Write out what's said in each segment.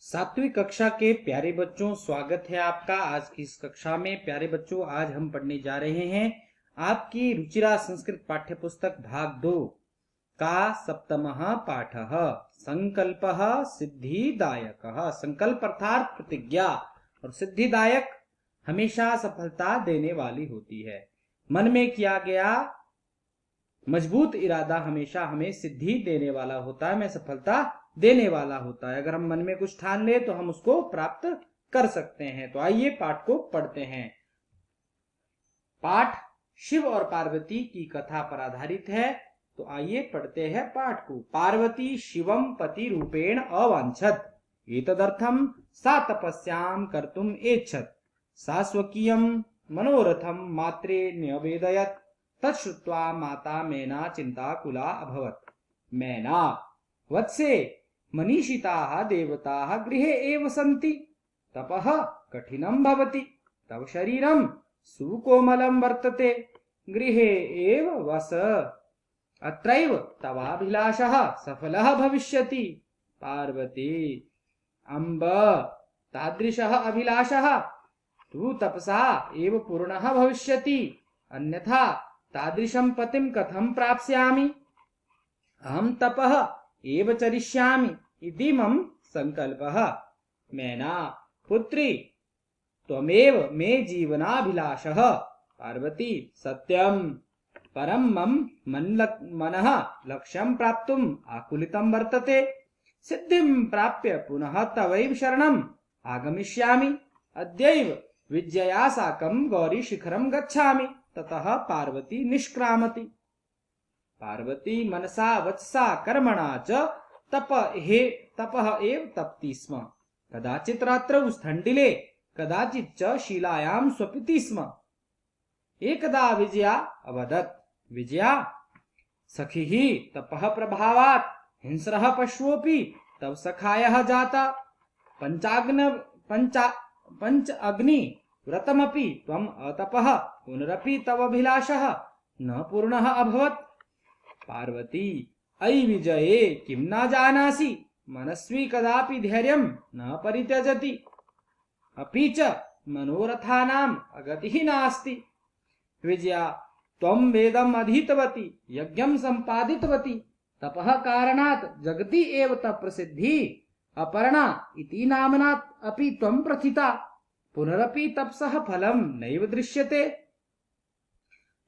सातवीं कक्षा के प्यारे बच्चों, स्वागत है आपका आज की इस कक्षा में। प्यारे बच्चों, आज हम पढ़ने जा रहे हैं आपकी रुचिरा संस्कृत पाठ्य पुस्तक भाग 2 का सप्तमः पाठः संकल्पः सिद्धिदायकः। संकल्प अर्थात प्रतिज्ञा, और सिद्धिदायक हमेशा सफलता देने वाली होती है। मन में किया गया मजबूत इरादा हमेशा हमें सिद्धि देने वाला होता है, हमें सफलता देने वाला होता है। अगर हम मन में कुछ ठान ले तो हम उसको प्राप्त कर सकते हैं। तो आइए पाठ को पढ़ते हैं। पाठ शिव और पार्वती की कथा पर आधारित है। तो आइए पढ़ते हैं पाठ को। पार्वती शिवम पति रूपेण अवांछत एतदर्थम सा तपस्याम कर्तुम एच्छत। सा स्वकीयम मनोरथम मात्रे न्यवेदयत। तच्छ्रुत्वा माता मैना चिंताकुला अभवत। मैना वत्से मनीषिताः देवताः गृहे एव सन्ति। तपः कठिनं भवति। तव शरीरं सुकोमलं वर्तते। गृहे एव वस। अत्रैव तवाभिलाषः सफलः भविष्यति। पार्वती अम्ब तादृशः अभिलाषः तु तपसा एव पूर्णः भविष्यति। अन्यथा तादृशं पतिं कथं प्राप्स्यामि। अहं तपः एव चरिष्यामि इति मम संकल्पः। मैना पुत्री त्वमेव मे जीवनाभिलाषः। पार्वती सत्यं परं मम मनः लक्ष्यं प्राप्तुम् आकुलितं वर्तते। सिद्धिं प्राप्य पुनः तवैव शरणम् आगमिष्यामि। अद्यैव विद्यया साकं गौरी शिखरं गच्छामि। ततः पार्वती निष्क्रामति। पार्वती मनसा वचसा कर्मणा च तपः एव तपति स्म। कदाचित् रात्रौ स्थण्डिले कदाचित् च शिलायां स्वपिति स्म। एकदा विजया अवदत्। विजया सखिः तपः प्रभावात् हिंस्रः पशुओऽपि तव सखायः जाता। पंच अग्नि व्रतमपि त्वम् अतपः पुनरपि तव अभिलाषः न पूर्णः अभवत्। पार्वती अयि विजये किं न जानासि। मनस्वी कदापि धैर्यं न परित्यजति। अपि च मनोरथानाम् अगतिः नास्ति। विजया त्वं वेदम् अधीतवती, यज्ञं सम्पादितवती। तपः कारणात् जगति एव तपप्रसिद्धि अपर्णा इति नाम्ना अपि त्वं प्रथिता। पुनरपि तपसः फलं नैव दृश्यते।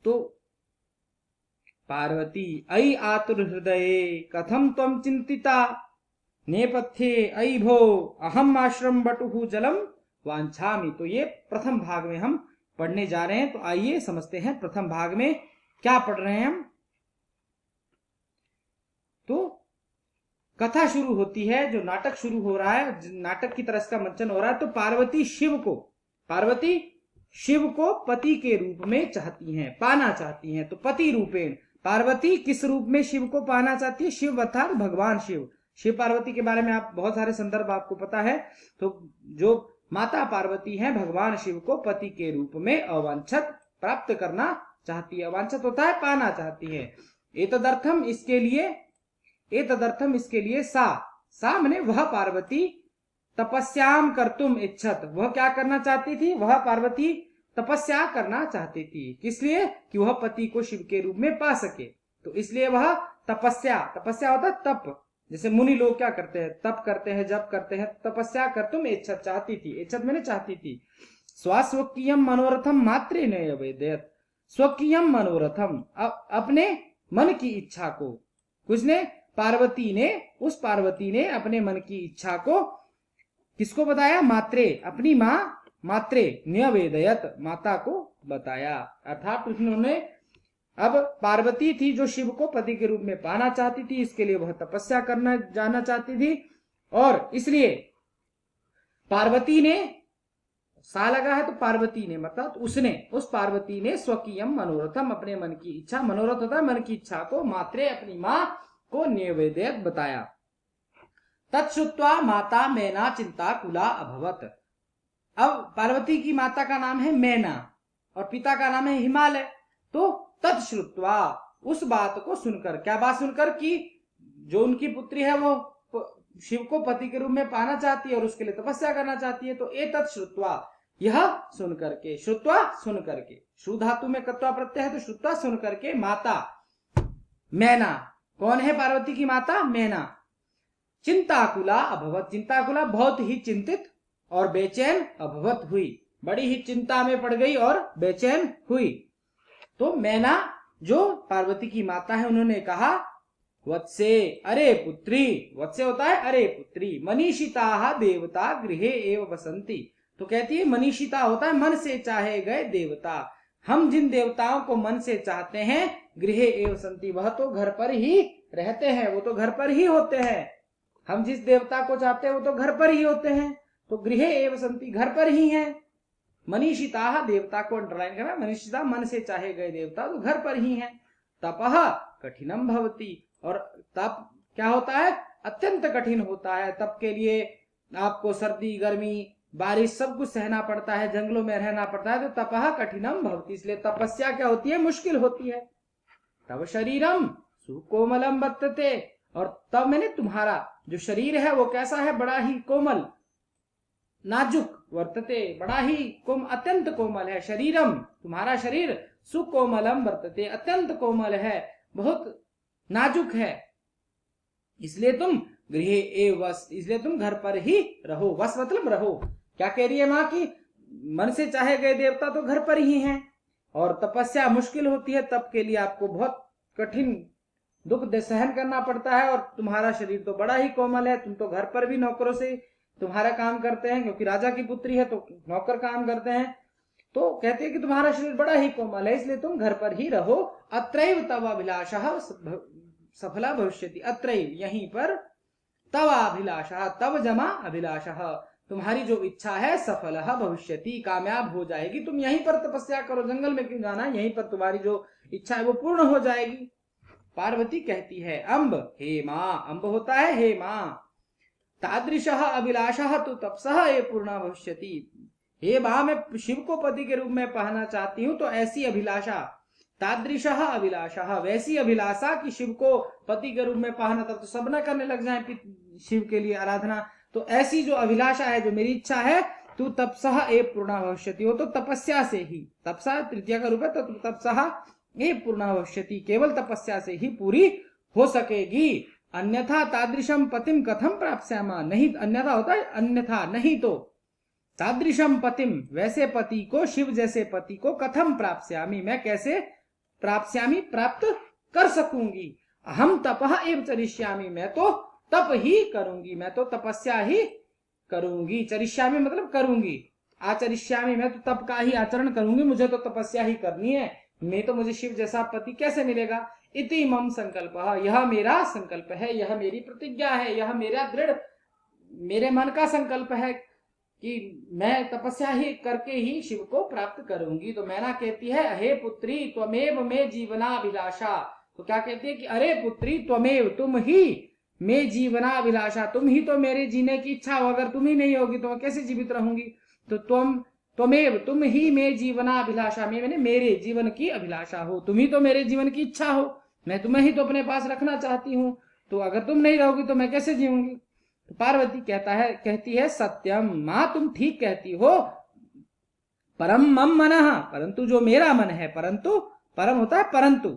तो पार्वती अयि आतुर हृदये कथं त्वं चिंतिता। नेपथ्ये अयि भो अहम आश्रम बटुः जलम वांछामि। तो ये प्रथम भाग में हम पढ़ने जा रहे हैं। तो आइए समझते हैं प्रथम भाग में क्या पढ़ रहे हैं हम। तो कथा शुरू होती है, जो नाटक शुरू हो रहा है, नाटक की तरह इसका मंचन हो रहा है। तो पार्वती शिव को पति के रूप में चाहती हैं, पाना चाहती हैं। तो पति रूपेण पार्वती किस रूप में शिव को पाना चाहती है। शिव अर्थात भगवान शिव। शिव पार्वती के बारे में आप बहुत सारे संदर्भ आपको पता है। तो जो माता पार्वती हैं, भगवान शिव को पति के रूप में अवांछत प्राप्त करना चाहती है। अवांछत होता है पाना चाहती है। एतदर्थम इसके लिए सा माने वह पार्वती तपस्याम कर्तुम इच्छत। वह क्या करना चाहती थी। वह पार्वती तपस्या करना चाहती थी। किस लिए कि वह पति को शिव के रूप में पा सके। तो इसलिए वह तपस्या होता तप। जैसे मुनि लोग क्या करते हैं, तप करते हैं, जप करते हैं। तपस्या कर्तुम इच्छत चाहती थी। इच्छत मैंने चाहती थी। स्वकीयम मनोरथम मात्रे नैवेदयत। स्वकीयम मनोरथम अपने मन की इच्छा को किसने पार्वती ने अपने मन की इच्छा को किसको बताया। मात्रे अपनी माँ मात्रे न्यवेदयत माता को बताया। अर्थात उन्होंने अब पार्वती थी जो शिव को पति के रूप में पाना चाहती थी। इसके लिए वह तपस्या करना जाना चाहती थी। और इसलिए पार्वती ने सा लगा है। तो पार्वती ने मतलब उस पार्वती ने स्वकीयम मनोरथम अपने मन की इच्छा, मनोरथ होता है मन की इच्छा को, मात्रे अपनी माँ को न्यवेदयत बताया। तत्श्रुत्वा माता मैना चिंताकुला अभवत। अब पार्वती की माता का नाम है मैना और पिता का नाम है हिमालय। तो तत्श्रुत्वा उस बात को सुनकर, क्या बात सुनकर कि जो उनकी पुत्री है वो शिव को पति के रूप में पाना चाहती है और उसके लिए तपस्या करना चाहती है। तो एतत् श्रुत्वा, यह सुन करके, श्रुत्वा सुन करके, श्रु धातु में कत्वा प्रत्यय है तो श्रुत्वा सुन करके, माता मैना, कौन है पार्वती की माता? मैना, चिंताकुला अभवत, चिंताकुला बहुत ही चिंतित और बेचैन अभवत हुई, बड़ी ही चिंता में पड़ गई और बेचैन हुई। तो मैना जो पार्वती की माता है उन्होंने कहा वत्से, अरे पुत्री, वत्से होता है अरे पुत्री, मनीषिता देवता गृहे एव बसंती, तो कहती है मनीषिता होता है मन से चाहे गए देवता, हम जिन देवताओं को मन से चाहते हैं, गृहे एव संति, वह तो घर पर ही रहते हैं, वो तो घर पर ही होते हैं। हम जिस देवता को चाहते हैं वो तो घर पर ही होते हैं, तो गृहे एव संति, घर पर ही हैं। मनीषिता, देवता को अंडरलाइन करना, मनीषिता मन से चाहे गए देवता तो घर पर ही हैं। तपः कठिनम भवति, और तप क्या होता है? अत्यंत कठिन होता है। तप के लिए आपको सर्दी गर्मी बारिश सब कुछ सहना पड़ता है, जंगलों में रहना पड़ता है, तो तपः कठिनम भवति, इसलिए तपस्या क्या होती है? मुश्किल होती है। तब शरीरम सुकोमलम वर्तते, और तब मैंने तुम्हारा जो शरीर है वो कैसा है? बड़ा ही कोमल नाजुक, वर्तते बड़ा ही अत्यंत कोमल है। शरीरम, तुम्हारा शरीर, सुकोमलम वर्तते, अत्यंत कोमल है, बहुत नाजुक है, इसलिए तुम गृहे एव वस, इसलिए तुम घर पर ही रहो। वस मतलब रहो। क्या कह रही है माँ की? मन से चाहे गए देवता तो घर पर ही हैं, और तपस्या मुश्किल होती है, तब के लिए आपको बहुत कठिन दुख सहन करना पड़ता है, और तुम्हारा शरीर तो बड़ा ही कोमल है, तुम तो घर पर भी नौकरों से तुम्हारा काम करते हैं, क्योंकि राजा की पुत्री है तो नौकर काम करते हैं। तो कहते हैं कि तुम्हारा शरीर बड़ा ही कोमल है, इसलिए तुम घर पर ही रहो। अत्रैव तव अभिलाषः सफला भविष्यति, अत्रैव यहीं पर, तव अभिलाषः, तव जमा अभिलाषः, तुम्हारी जो इच्छा है सफलः भविष्यति, कामयाब हो जाएगी। तुम यहीं पर तपस्या करो, जंगल में क्यों जाना, यहीं पर तुम्हारी जो इच्छा है वो पूर्ण हो जाएगी। पार्वती कहती है अम्ब, हे माँ, अम्ब होता है हे माँ, तादृशः अभिलाषः तु तपसः ये पूर्णा भविष्यति, हे माँ मैं शिव को पति के रूप में पाना चाहती हूँ, तो ऐसी अभिलाषा, तादृशः अभिलाषः, वैसी अभिलाषा कि शिव को पति के रूप में पाना, तब तो सब न करने लग जाए शिव के लिए आराधना, तो ऐसी जो अभिलाषा है, जो मेरी इच्छा है, तू तपसः ए पूर्णा भविष्यति, हो तो तपस्या से ही, तपसा तृतीया का रूप है, तो तपसः ए पूर्णा भविष्यति, केवल तपस्या से ही पूरी हो सकेगी। अन्यथा तादृशम पतिम कथम प्राप्स्यामा, नहीं, अन्यथा होता है अन्यथा, नहीं तो, तादृशम पतिम, वैसे पति को, शिव जैसे पति को, कथम प्राप्स्यामि, मैं कैसे प्राप्स्यामि, प्राप्त कर सकूंगी। हम तपः एव चरिष्यामि, मैं तो तप ही करूंगी, मैं तो तपस्या ही करूंगी। चरिष्यामि मतलब करूंगी, आचरिष्यामि मैं तो तप का ही आचरण करूंगी, मुझे तो तपस्या ही करनी है, मैं तो मुझे शिव जैसा पति कैसे मिलेगा। इति मम संकल्प, यह मेरा संकल्प है, यह मेरी प्रतिज्ञा है, यह मेरा दृढ़, मेरे मन का संकल्प है कि मैं तपस्या ही करके ही शिव को प्राप्त करूंगी। तो मैना कहती है हे पुत्री त्वमेव मे जीवनाभिलाषा, तो क्या कहती है कि अरे पुत्री त्वमेव, तुम ही मे जीवनाभिलाषा, तुम ही तो मेरे जीने की इच्छा हो, अगर तुम ही नहीं होगी तो मैं कैसे जीवित रहूंगी। तो त्वमेव, तुम ही मे जीवनाभिलाषा, मैंने मेरे जीवन की अभिलाषा हो, तुम ही तो मेरे जीवन की इच्छा हो, मैं तुम्हें ही तो अपने पास रखना चाहती हूँ, तो अगर तुम नहीं रहोगी तो मैं कैसे जीऊंगी। तो पार्वती कहती है सत्यम, माँ तुम ठीक कहती हो, परम मम मनः, परंतु जो मेरा मन है, परंतु परम होता है परंतु,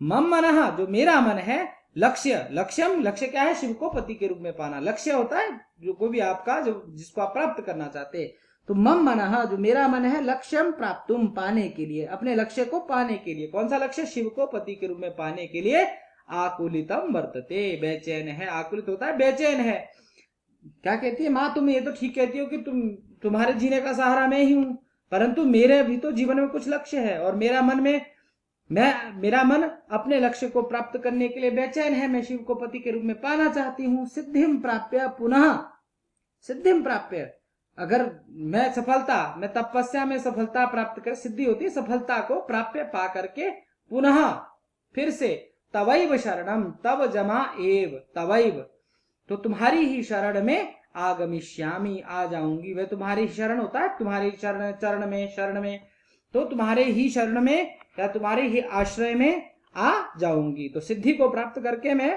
मम मनः जो मेरा मन है, लक्ष्य, लक्ष्यम, लक्ष्य क्या है? शिव को पति के रूप में पाना, लक्ष्य होता है जो कोई भी आपका, जो जिसको आप प्राप्त करना चाहते हैं। तो मम मनः जो मेरा मन है, लक्ष्यम प्राप्तुम, पाने के लिए, अपने लक्ष्य को पाने के लिए, कौन सा लक्ष्य? शिव को पति के रूप में पाने के लिए, आकुलितम वर्तते, बेचैन है, आकुलित होता है बेचैन है। क्या कहती है माँ? तुम ये तो ठीक कहती हो कि तुम्हारे जीने का सहारा मैं ही हूं, परंतु मेरे भी तो जीवन में कुछ लक्ष्य है, और मेरा मन अपने लक्ष्य को प्राप्त करने के लिए बेचैन है, मैं शिव को पति के रूप में पाना चाहती हूँ। सिद्धिम प्राप्य पुनः, सिद्धिम प्राप्य, अगर मैं तपस्या में सफलता प्राप्त कर, सिद्धि होती है सफलता को, प्राप्य पा करके, पुनः फिर से, तवैव शरणम, तव जमा एव, तवैव तो तुम्हारी ही शरण में, आगमिष्यामि आ जाऊंगी, वह तुम्हारी शरण होता है, तुम्हारी चरण में, तो तुम्हारे ही शरण में या तुम्हारे ही आश्रय में आ जाऊंगी। तो सिद्धि को प्राप्त करके मैं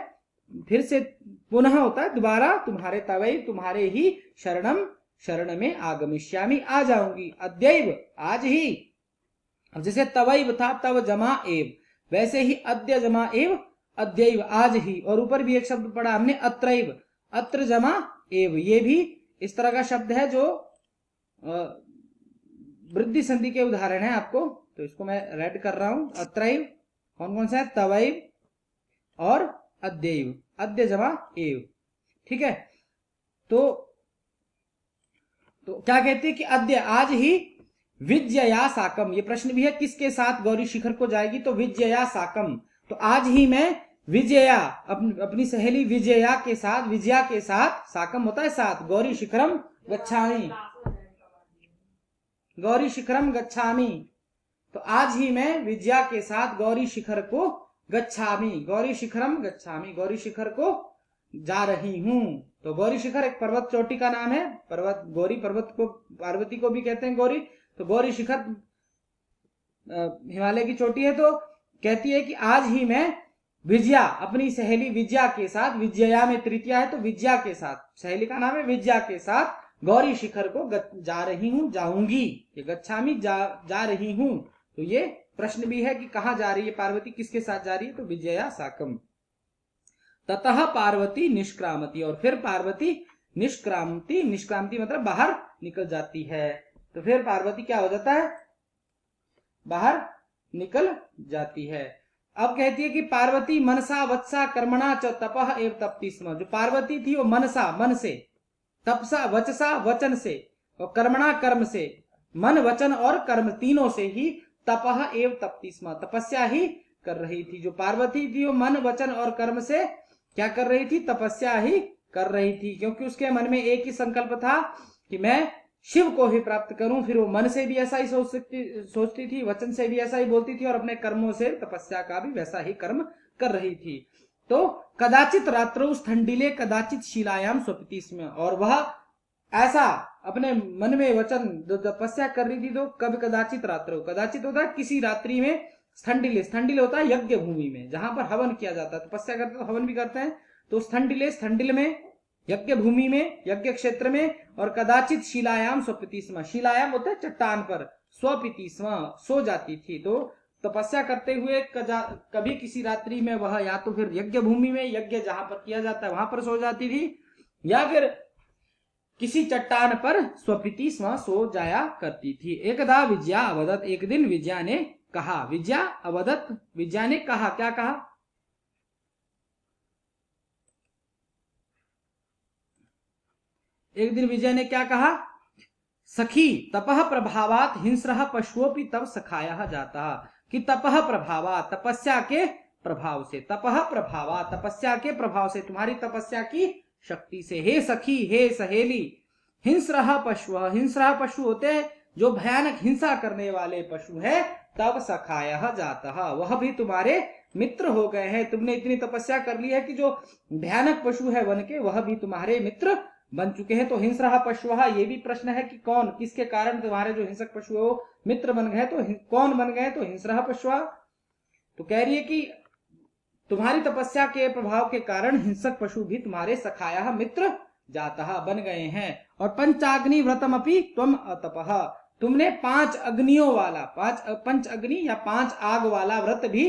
फिर से पुनः होता है दोबारा, तुम्हारे तवैव तुम्हारे ही शरणम शरण में आगमिष्यामि आ जाऊंगी, अद्यैव आज ही। अब जैसे तवैव था तव जमा एव, वैसे ही अद्य जमा एव अद्यैव आज ही। और ऊपर भी एक शब्द पढ़ा हमने अत्रैव, अत्र जमा एव, ये भी इस तरह का शब्द है जो वृद्धि संधि के उदाहरण है आपको, तो इसको मैं रेड कर रहा हूं। अत्रैव कौन कौन सा है, तवैव और अद्यैव, अद्य जमा एव, ठीक है। तो क्या कहते हैं कि अद्य आज ही विजया साकम, ये प्रश्न भी है किसके साथ गौरी शिखर को जाएगी, तो विजया साकम, तो आज ही मैं विजया अपनी सहेली विजया के साथ साकम होता है साथ, गौरी शिखरम गच्छामि, गौरी शिखरम गच्छामि, तो आज ही मैं विजया के साथ गौरी शिखर को गच्छामि, गौरी शिखरम गच्छामि, गौरी शिखर को जा रही हूं। तो गौरी शिखर एक पर्वत चोटी का नाम है, पर्वत गौरी पर्वत को पार्वती को भी कहते हैं गौरी, तो गौरी शिखर हिमालय की चोटी है। तो कहती है कि आज ही मैं विजया अपनी सहेली विजया के साथ, विजया में तृतीया है तो विजया के साथ, सहेली का नाम है, विजया के साथ गौरी शिखर को जा रही हूं, जाऊंगी, ये गच्छामी जा रही हूं। तो ये प्रश्न भी है कि कहां जा रही है पार्वती, किसके साथ जा रही है, तो विजया साकम। ततः पार्वती निष्क्रामती, और फिर पार्वती निष्क्रामती, निष्क्रामती मतलब बाहर निकल जाती है। तो फिर पार्वती क्या हो जाता है, बाहर निकल जाती है। अब कहती है कि पार्वती मनसा वत्सा कर्मणा च तपह एव तपति स्म, जो पार्वती थी वो मनसा मन से, तपसा वचसा वचन से, और कर्मणा कर्म से, मन वचन और कर्म तीनों से ही तपह एव तपति स्म, तपस्या ही कर रही थी। जो पार्वती थी वो मन वचन और कर्म से क्या कर रही थी, तपस्या ही कर रही थी, क्योंकि उसके मन में एक ही संकल्प था कि मैं शिव को ही प्राप्त करूं। फिर वो मन से भी ऐसा ही सोचती थी, वचन से भी ऐसा ही बोलती थी, और अपने कर्मों से तपस्या का भी वैसा ही कर्म कर रही थी। तो कदाचित रात्रौ ठंडिले कदाचित शिलायाम स्वपिति स्म, और वह ऐसा अपने मन में वचन तपस्या कर रही थी, तो कभी कदाचित रात्रौ, कदाचित होता है किसी रात्रि में, स्थंडिले, स्थंडिल होता है यज्ञ भूमि में जहां पर हवन किया जाता है, तपस्या करते तो हवन भी करते हैं, तो स्थंडिले, स्थंडिल में, यज्ञ भूमि में, यज्ञ क्षेत्र में, और कदाचित शिलायाम स्वपिति स्म, शिलायाम होता है चट्टान पर, स्वपिति स्म सो जाती थी। तो तपस्या करते हुए कभी किसी रात्रि में वह या तो फिर यज्ञ भूमि में, यज्ञ जहां पर किया जाता है वहां पर सो जाती थी, या फिर किसी चट्टान पर स्वपिति स्म सो जाया करती थी। एकदा विजया अवदत, एक दिन विजया ने कहा, विजया अवदत, विजया ने कहा, क्या कहा, एक दिन विजय ने क्या कहा, सखी तपह प्रभावात हिंस्रः पशुओपि तब सखाया जाता, कि तपह प्रभावात, तपस्या के प्रभाव से, तपह प्रभावात, तपस्या के प्रभाव से, तुम्हारी तपस्या की शक्ति से, हे सखी, हे सहेली, हिंस्रः पशु, हिंस्रः पशु होते हैं जो भयानक हिंसा करने वाले पशु है, तब सखाया जाता, वह भी तुम्हारे मित्र हो गए हैं। तुमने इतनी तपस्या कर ली है कि जो भयानक पशु है वन के, वह भी तुम्हारे मित्र बन चुके हैं। तो हिंस्रः पशुः, ये भी प्रश्न है कि कौन, किसके कारण तुम्हारे जो हिंसक पशु है वो मित्र बन गए, तो कौन बन गए, तो हिंस्रः पशुः। तो कह रही है कि तुम्हारी तपस्या के प्रभाव के कारण हिंसक पशु भी तुम्हारे सखाया मित्र जाता बन गए हैं। और पंचाग्नि व्रतमपि त्वम अतपः, तुमने 5 अग्नियों वाला, 5 अग्नि या 5 आग वाला व्रत भी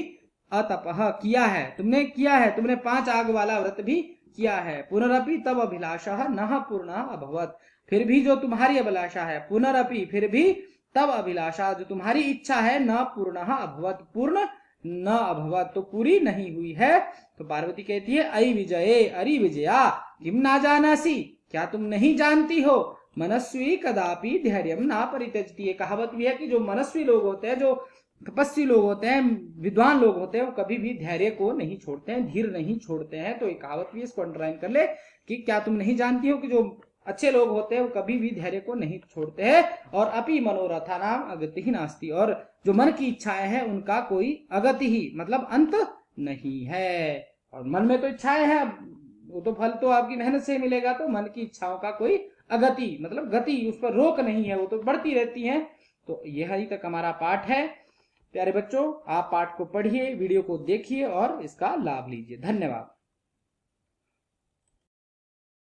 अतपः किया है, तुमने किया है, तुमने 5 आग वाला व्रत भी किया है। पुनरपि तब अभिलाषा न पूर्ण अभवत, फिर भी जो तुम्हारी अभिलाषा है, पुनरपि फिर भी, तब अभिलाषा जो तुम्हारी इच्छा है, न पूर्ण अभवत, पूर्ण न अभवत, तो पूरी नहीं हुई है। तो पार्वती कहती है, अई विजये, अरि विजया, किम ना जानासी, क्या तुम नहीं जानती हो, मनस्वी कदापि धैर्यम ना परित्यजति। कहावत भी है कि जो मनस्वी लोग होते हैं, जो तपस्वी लोग होते हैं, विद्वान लोग होते हैं, वो कभी भी धैर्य को नहीं छोड़ते हैं, धीर नहीं छोड़ते हैं। तो ये कहावत भी इसको अंडरलाइन कर ले कि क्या तुम नहीं जानती हो कि जो अच्छे लोग होते हैं वो कभी भी धैर्य को नहीं छोड़ते हैं। और अपि मनोरथा नाम अगति ही नास्ती, और जो मन की इच्छाएं हैं उनका कोई अगति ही मतलब अंत नहीं है। और मन में तो इच्छाएं हैं, वो तो फल तो आपकी मेहनत से मिलेगा, तो मन की इच्छाओं का कोई अगति मतलब गति, उस पर रोक नहीं है, वो तो बढ़ती रहती है। तो यह तक हमारा पाठ है। प्यारे बच्चों, आप पाठ को पढ़िए, वीडियो को देखिए और इसका लाभ लीजिए। धन्यवाद।